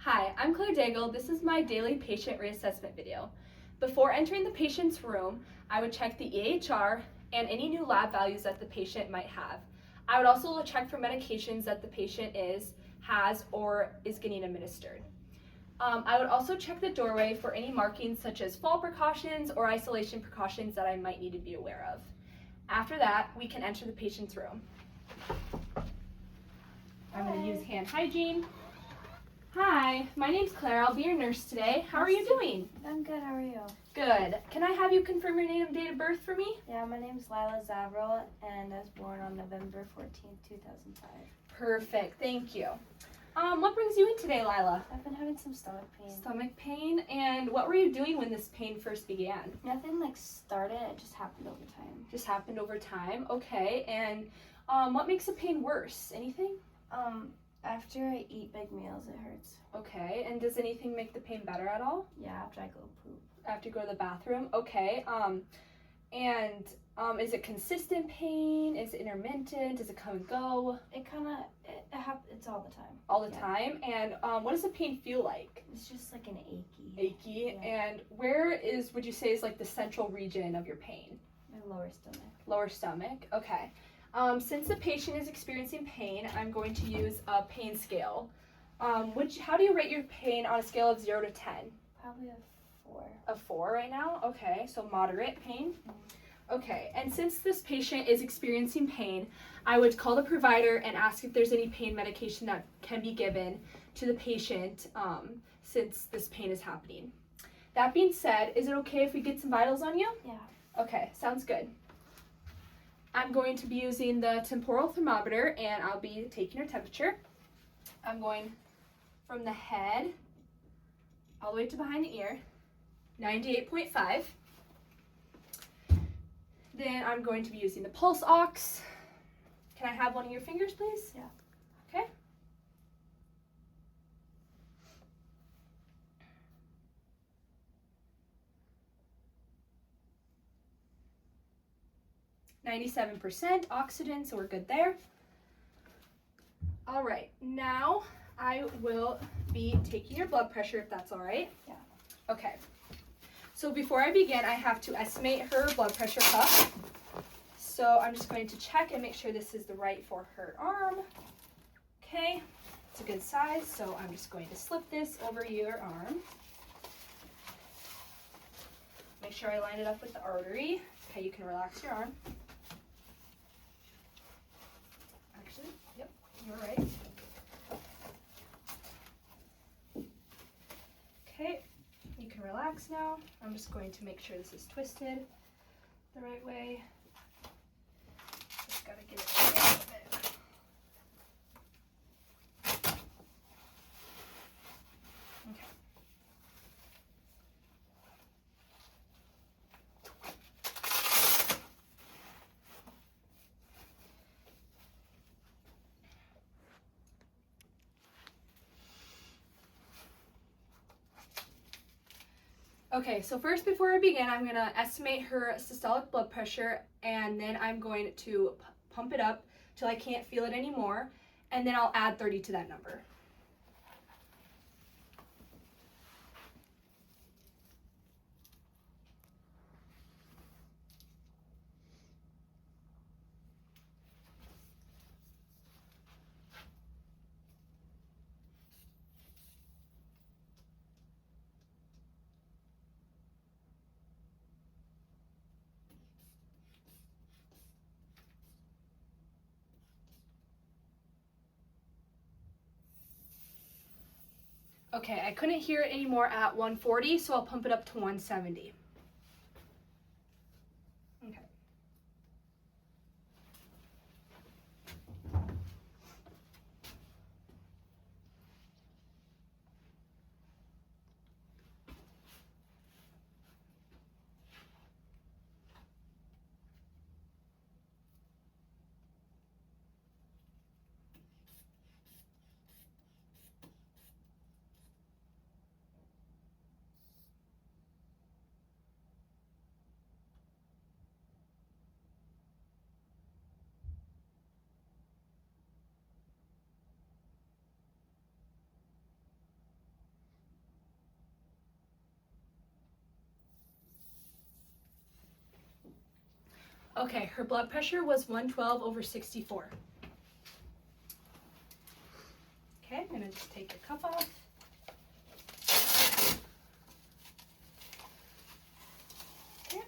Hi, I'm Claire Daigle. This is my daily patient reassessment video. Before entering the patient's room, I would check the EHR and any new lab values that the patient might have. I would also check for medications that the patient has, or is getting administered. I would also check the doorway for any markings such as fall precautions or isolation precautions that I might need to be aware of. After that, we can enter the patient's room. I'm going to use hand hygiene. Hi, my name's Claire. I'll be your nurse today. How are you doing? I'm good. How are you? Good. Can I have you confirm your name and date of birth for me? Yeah, my name's Lila Zavril, and I was born on November 14th, 2005. Perfect. Thank you. What brings you in today, Lila? I've been having some stomach pain. Stomach pain. And what were you doing when this pain first began? Nothing started. It just happened over time. Just happened over time. Okay. And what makes the pain worse? Anything? After I eat big meals, it hurts. Okay. And does anything make the pain better at all? Yeah, after I go poop. After you go to the bathroom? Okay. Is it consistent pain? Is it intermittent? Does it come and go? It's all the time. All the time? And what does the pain feel like? It's just like an achy. Achy? Yeah. And where would you say is like the central region of your pain? My lower stomach. Lower stomach? Okay. Since the patient is experiencing pain, I'm going to use a pain scale. How do you rate your pain on a scale of 0 to 10? Probably a 4. A 4 right now? Okay, so moderate pain. Mm-hmm. Okay, and since this patient is experiencing pain, I would call the provider and ask if there's any pain medication that can be given to the patient since this pain is happening. That being said, is it okay if we get some vitals on you? Yeah. Okay, sounds good. I'm going to be using the temporal thermometer and I'll be taking your temperature. I'm going from the head all the way to behind the ear, 98.5. Then I'm going to be using the pulse ox. Can I have one of your fingers, please? Yeah. Okay. %, oxygen, so we're good there. All right, now I will be taking your blood pressure if that's all right. Yeah. Okay. So before I begin, I have to estimate her blood pressure cup. So I'm just going to check and make sure this is the right for her arm. Okay, it's a good size, so I'm just going to slip this over your arm. Make sure I line it up with the artery. Okay, you can relax your arm. Actually, yep, you're right. Okay, you can relax now. I'm just going to make sure this is twisted the right way. Just gotta get it a little bit. Okay. Okay, so first before I begin, I'm going to estimate her systolic blood pressure, and then I'm going to pump it up till I can't feel it anymore, and then I'll add 30 to that number. Okay, I couldn't hear it anymore at 140, so I'll pump it up to 170. Okay. Okay, her blood pressure was 112/64. Okay, I'm gonna just take your cuff off. Okay.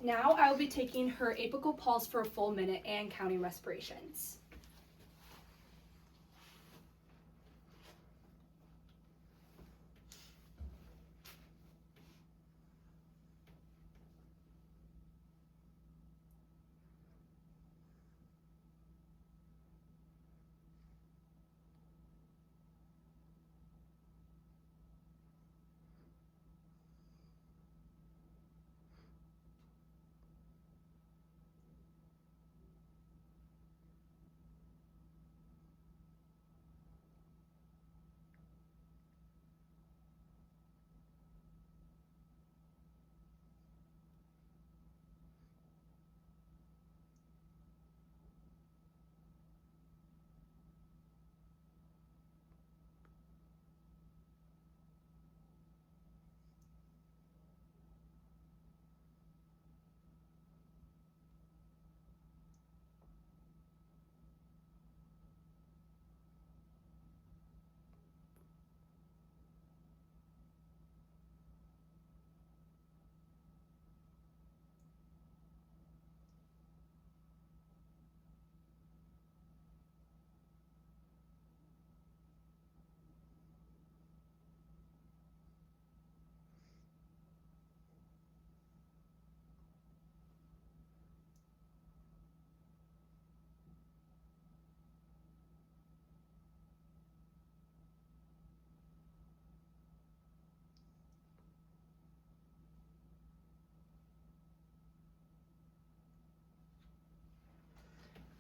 Now I will be taking her apical pulse for a full minute and counting respirations.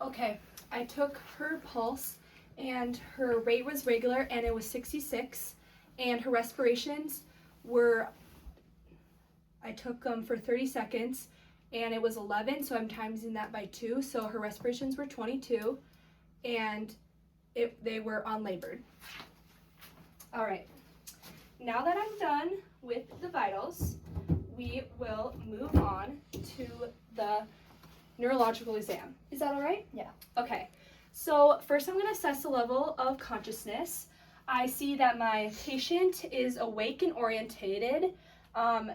Okay, I took her pulse and her rate was regular and it was 66, and her respirations were, I took them for 30 seconds and it was 11, so I'm timesing that by 2, so her respirations were 22 and they were unlabored. All right, now that I'm done with the vitals, we will move on to the neurological exam. Is that all right? Yeah. Okay, so first I'm going to assess the level of consciousness. I see that my patient is awake and orientated.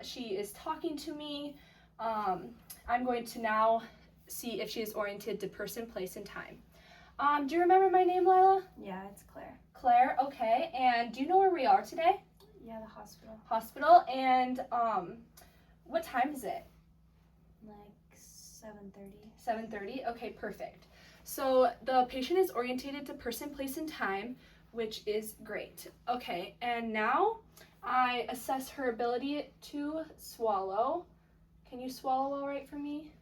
She is talking to me. I'm going to now see if she is oriented to person, place, and time. Do you remember my name, Lila? Yeah, it's Claire. Claire, okay. And do you know where we are today? Yeah, the hospital. Hospital, and what time is it? Like 7:30. 7:30? Okay, perfect. So the patient is orientated to person, place, and time, which is great. Okay, and now I assess her ability to swallow. Can you swallow all right for me?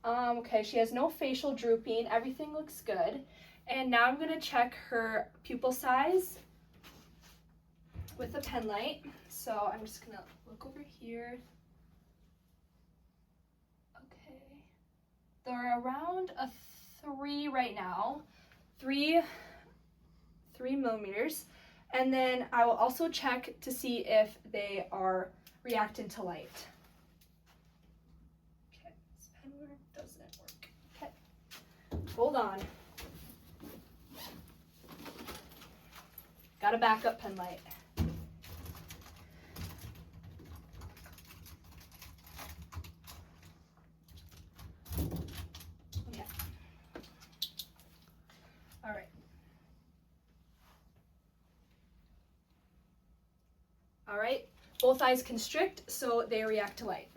Okay, she has no facial drooping. Everything looks good. And now I'm going to check her pupil size with a pen light. So I'm just going to look over here. Okay. They're around a 3 right now. 3 millimeters. And then I will also check to see if they are reacting to light. Okay, this pen work doesn't work. Okay, hold on. Got a backup pen light. Okay. All right. All right. Both eyes constrict, so they react to light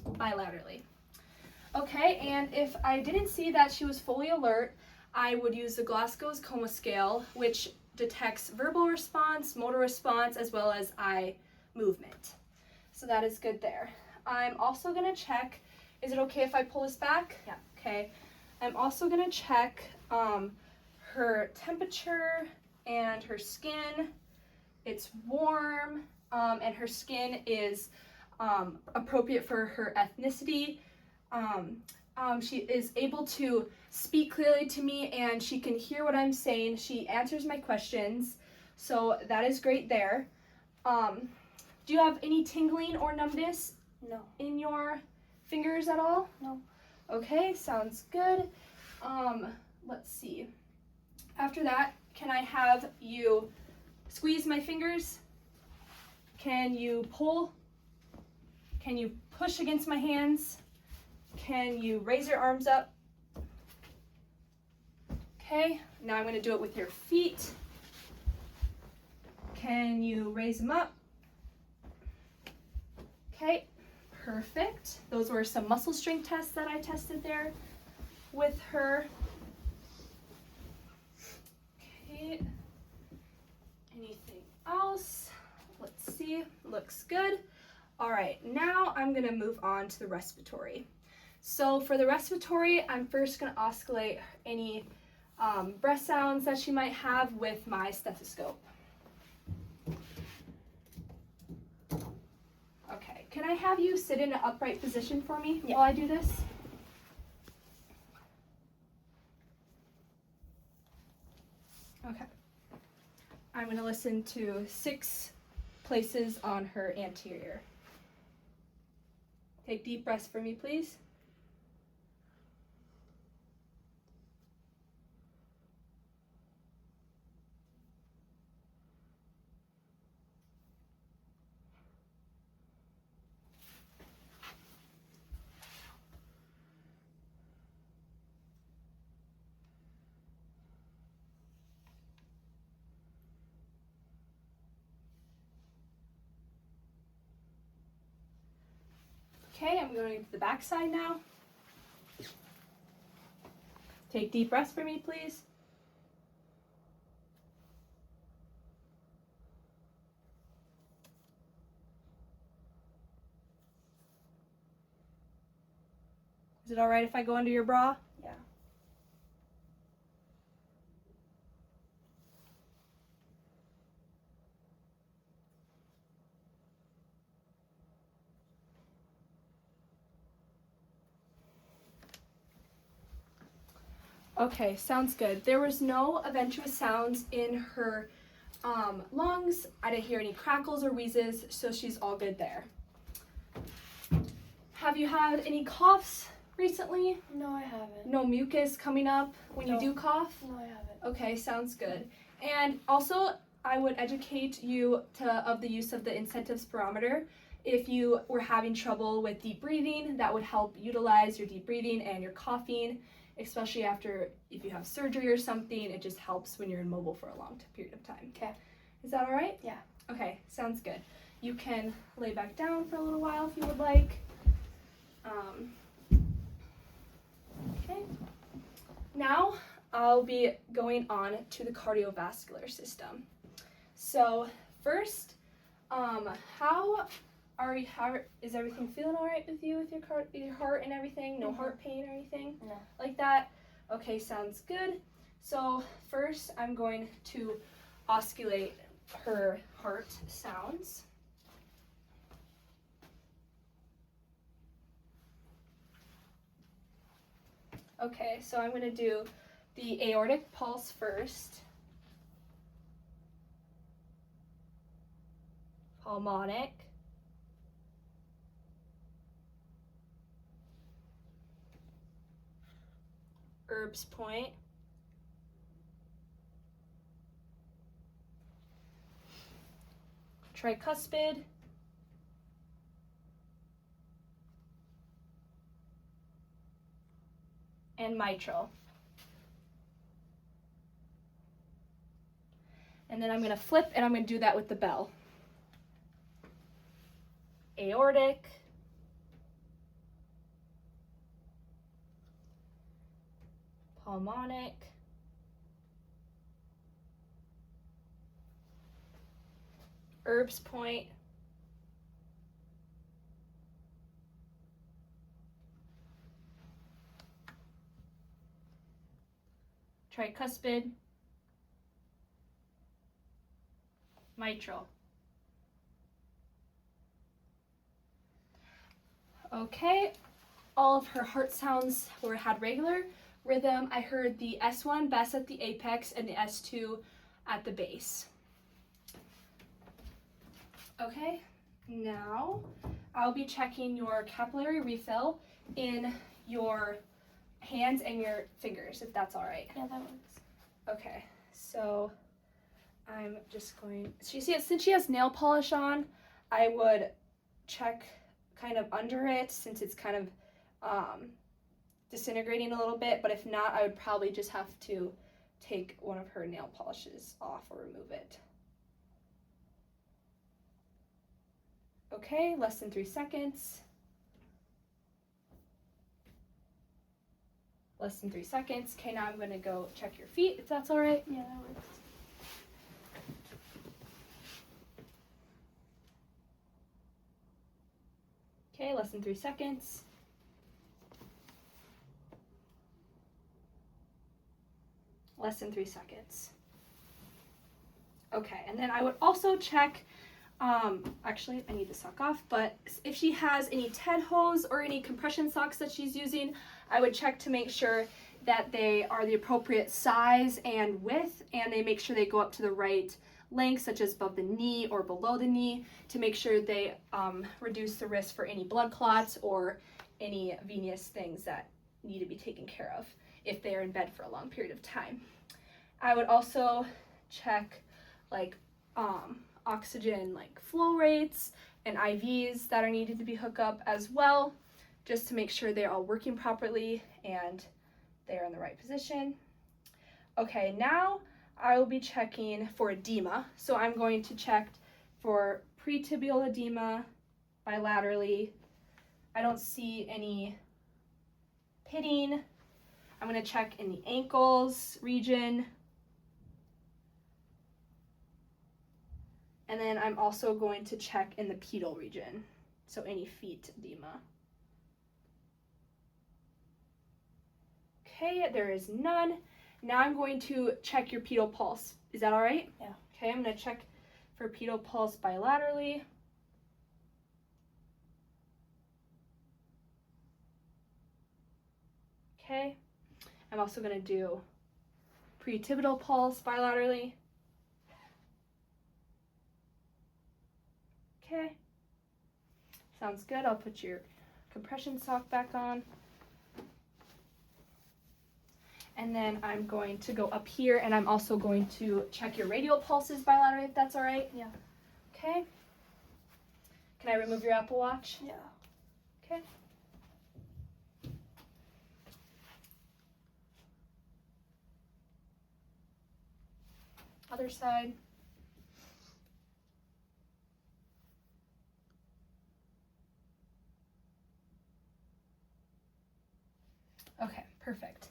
bilaterally. Okay, and if I didn't see that she was fully alert, I would use the Glasgow's Coma Scale, which detects verbal response, motor response, as well as eye movement. So that is good there. I'm also going to check, is it okay if I pull this back? Yeah. Okay. I'm also going to check her temperature and her skin. It's warm, and her skin is appropriate for her ethnicity. She is able to speak clearly to me and she can hear what I'm saying. She answers my questions, so that is great there. Do you have any tingling or numbness No. in your fingers at all? No. Okay, sounds good. Let's see. After that, can I have you squeeze my fingers? Can you pull? Can you push against my hands? Can you raise your arms up? Okay, now I'm going to do it with your feet. Can you raise them up? Okay, perfect. Those were some muscle strength tests that I tested there with her. Okay, anything else? Let's see, looks good. All right, now I'm gonna move on to the respiratory. So for the respiratory, I'm first gonna oscillate any breath sounds that she might have with my stethoscope. Okay, can I have you sit in an upright position for me while I do this? Okay. I'm gonna listen to 6 places on her anterior. Take deep breaths for me, please. Okay, I'm going to the back side now. Take deep breaths for me, please. Is it all right if I go under your bra? Yeah. Okay, sounds good. There was no eventuous sounds in her lungs. I didn't hear any crackles or wheezes, so she's all good there. Have you had any coughs recently? No, I haven't. No mucus coming up when you do cough? No, I haven't. Okay, sounds good. And also, I would educate you of the use of the incentive spirometer. If you were having trouble with deep breathing, that would help utilize your deep breathing and your coughing, especially if you have surgery or something. It just helps when you're immobile for a long period of time. Okay. Is that all right? Yeah. Okay, sounds good. You can lay back down for a little while if you would like. Okay. Now I'll be going on to the cardiovascular system. So first, how is everything feeling all right with you with your heart and everything? No heart pain or anything like that? Okay, sounds good. So first, I'm going to oscillate her heart sounds. Okay, so I'm going to do the aortic pulse first. Pulmonic. Erb's point. Tricuspid. And mitral. And then I'm going to flip and I'm going to do that with the bell. Aortic. Pulmonic. Erb's point. Tricuspid. Mitral. Okay, all of her heart sounds had regular rhythm. I heard the S1 best at the apex and the S2 at the base. Okay, now I'll be checking your capillary refill in your hands and your fingers, if that's all right. Yeah, that works. Okay, so I'm just going, since she has nail polish on, I would check kind of under it since it's kind of disintegrating a little bit, but if not, I would probably just have to take one of her nail polishes off or remove it. Okay, less than 3 seconds. Less than 3 seconds. Okay, now I'm going to go check your feet, if that's all right. Yeah, that works. Okay, less than 3 seconds. Less than 3 seconds. Okay, and then I would also check, actually I need the sock off, but if she has any TED hose or any compression socks that she's using, I would check to make sure that they are the appropriate size and width, and they make sure they go up to the right length, such as above the knee or below the knee, to make sure they reduce the risk for any blood clots or any venous things that need to be taken care of if they are in bed for a long period of time. I would also check like oxygen like flow rates and IVs that are needed to be hooked up as well, just to make sure they're all working properly and they're in the right position. Okay, now I will be checking for edema. So I'm going to check for pretibial edema bilaterally. I don't see any pitting. I'm going to check in the ankles region. And then I'm also going to check in the pedal region, so any feet edema. Okay, there is none. Now I'm going to check your pedal pulse. Is that all right? Yeah. Okay, I'm going to check for pedal pulse bilaterally. Okay, I'm also going to do pretibial pulse bilaterally. Okay, sounds good. I'll put your compression sock back on. And then I'm going to go up here and I'm also going to check your radial pulses bilaterally, if that's all right. Yeah. Okay. Can I remove your Apple Watch? Yeah. Okay. Other side. Okay, perfect.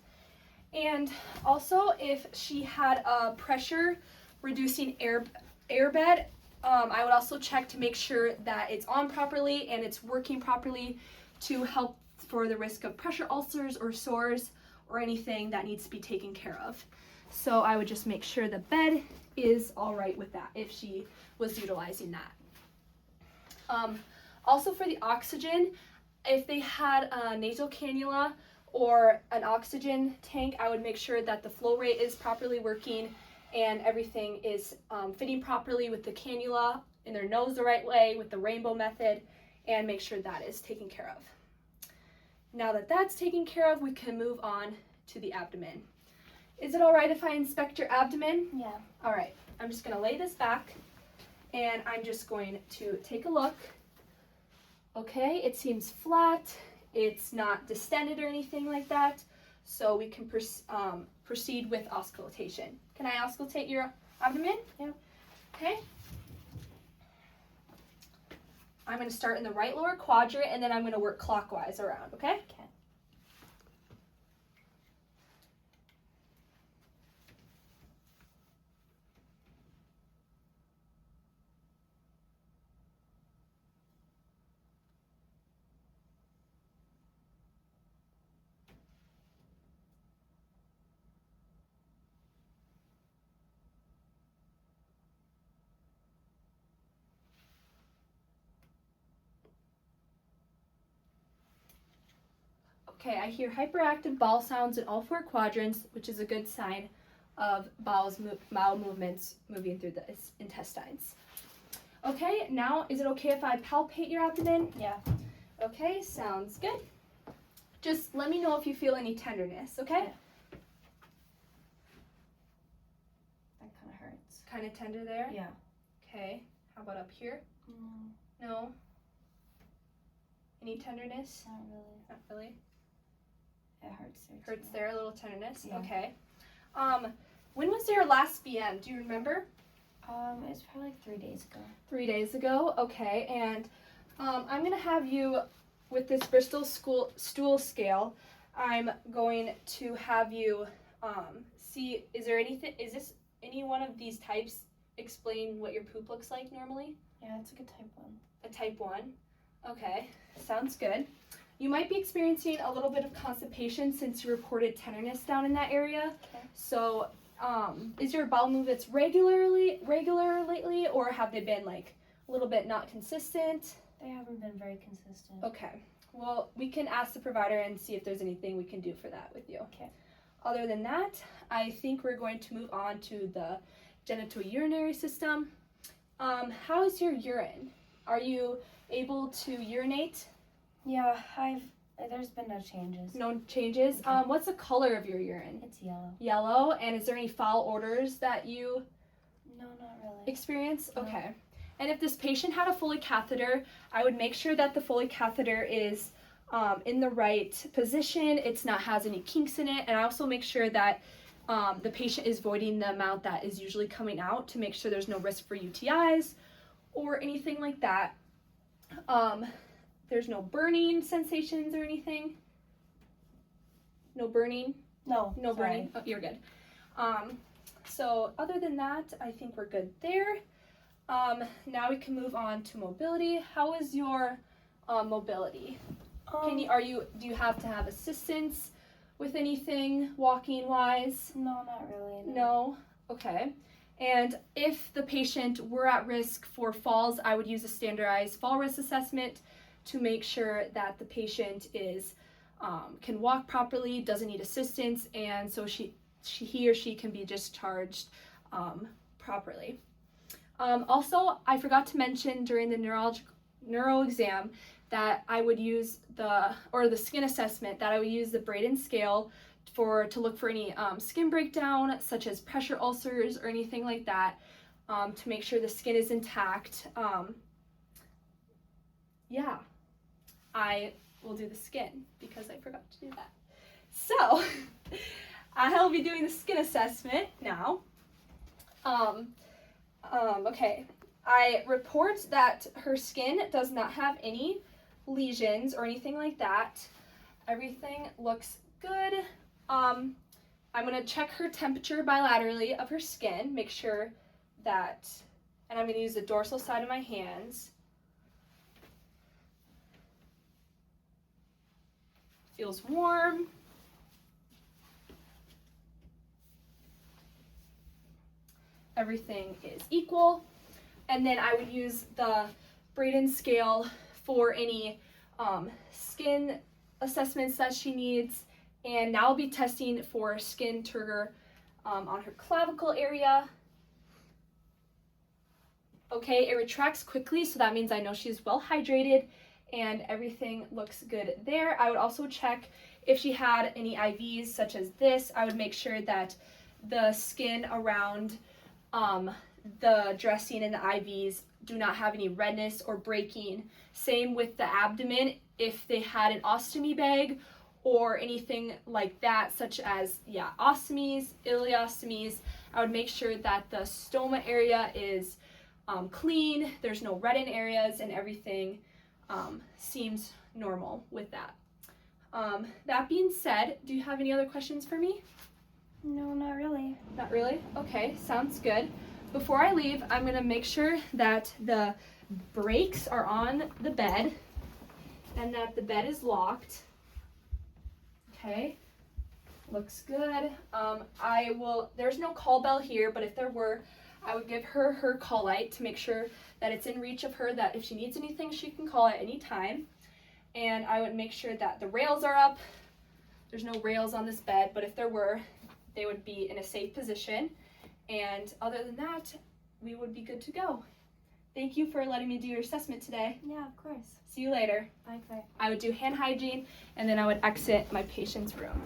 And also, if she had a pressure reducing airbed, I would also check to make sure that it's on properly and it's working properly to help for the risk of pressure ulcers or sores or anything that needs to be taken care of. So I would just make sure the bed is all right with that if she was utilizing that. Also for the oxygen, if they had a nasal cannula or an oxygen tank, I would make sure that the flow rate is properly working and everything is fitting properly with the cannula in their nose the right way with the rainbow method, and make sure that is taken care of. Now that that's taken care of, we can move on to the abdomen. Is it all right if I inspect your abdomen? Yeah. All right, I'm just gonna lay this back and I'm just going to take a look. Okay, it seems flat. It's not distended or anything like that, so we can proceed with auscultation. Can I auscultate your abdomen? Yeah. Okay. I'm going to start in the right lower quadrant, and then I'm going to work clockwise around, okay? Okay. Okay, I hear hyperactive bowel sounds in all 4 quadrants, which is a good sign of bowel movements moving through the intestines. Okay, now is it okay if I palpate your abdomen? Yeah. Okay, sounds good. Just let me know if you feel any tenderness, okay? Yeah. That kind of hurts. Kind of tender there? Yeah. Okay, how about up here? No, No? Any tenderness? not really. Not really. It hurts there. Hurts too. there, a little tenderness? Yeah. Okay. When was your last BM? Do you remember? It's probably like 3 days ago. 3 days ago? Okay, and I'm going to have you, with this Bristol stool scale, I'm going to have you see, is this any one of these types explain what your poop looks like normally? Yeah, it's like a type 1. A type 1? Okay, sounds good. You might be experiencing a little bit of constipation since you reported tenderness down in that area. Okay. So, is your bowel movements regular lately, or have they been like a little bit not consistent? They haven't been very consistent. Okay. Well, we can ask the provider and see if there's anything we can do for that with you. Okay. Other than that, I think we're going to move on to the genitourinary system. How is your urine? Are you able to urinate? Yeah, there's been no changes. No changes? Okay. What's the color of your urine? It's yellow. Yellow. And is there any foul odors that you No, not really. experience? No. Okay. And if this patient had a Foley catheter, I would make sure that the Foley catheter is in the right position. It's not has any kinks in it. And I also make sure that the patient is voiding the amount that is usually coming out to make sure there's no risk for UTIs or anything like that. There's no burning sensations or anything. No burning? No. No sorry. burning? Oh, you're good. So other than that, I think we're good there. Now we can move on to mobility. How is your mobility? Do you have to have assistance with anything walking wise? No, not really. No? Okay. And if the patient were at risk for falls, I would use a standardized fall risk assessment to make sure that the patient is can walk properly, doesn't need assistance, and so he or she can be discharged properly. Also, I forgot to mention during the neuro exam that I would use the skin assessment, that I would use the Braden scale to look for any skin breakdown, such as pressure ulcers or anything like that, to make sure the skin is intact. Yeah, I will do the skin because I forgot to do that. So, I'll be doing the skin assessment now. Okay, I report that her skin does not have any lesions or anything like that. Everything looks good. I'm gonna check her temperature bilaterally of her skin, make sure that, and I'm gonna use the dorsal side of my hands. Feels warm. Everything is equal. And then I would use the Braden scale for any skin assessments that she needs. And now I'll be testing for skin turgor on her clavicle area. Okay, it retracts quickly, so that means I know she's well hydrated and everything looks good there. I would also check if she had any IVs such as this. I would make sure that the skin around the dressing and the IVs do not have any redness or breaking. Same with the abdomen. If they had an ostomy bag or anything like that, such as, ostomies, ileostomies, I would make sure that the stoma area is clean, there's no reddened areas, and everything seems normal with that. That being said, do you have any other questions for me? No, not really. Not really? Okay, sounds good. Before I leave, I'm gonna make sure that the brakes are on the bed and that the bed is locked. Okay, looks good. There's no call bell here, but if there were, I would give her her call light to make sure that it's in reach of her, that if she needs anything, she can call at any time. And I would make sure that the rails are up. There's no rails on this bed, but if there were, they would be in a safe position. And other than that, we would be good to go. Thank you for letting me do your assessment today. Yeah, of course. See you later. Bye, Claire. I would do hand hygiene, and then I would exit my patient's room.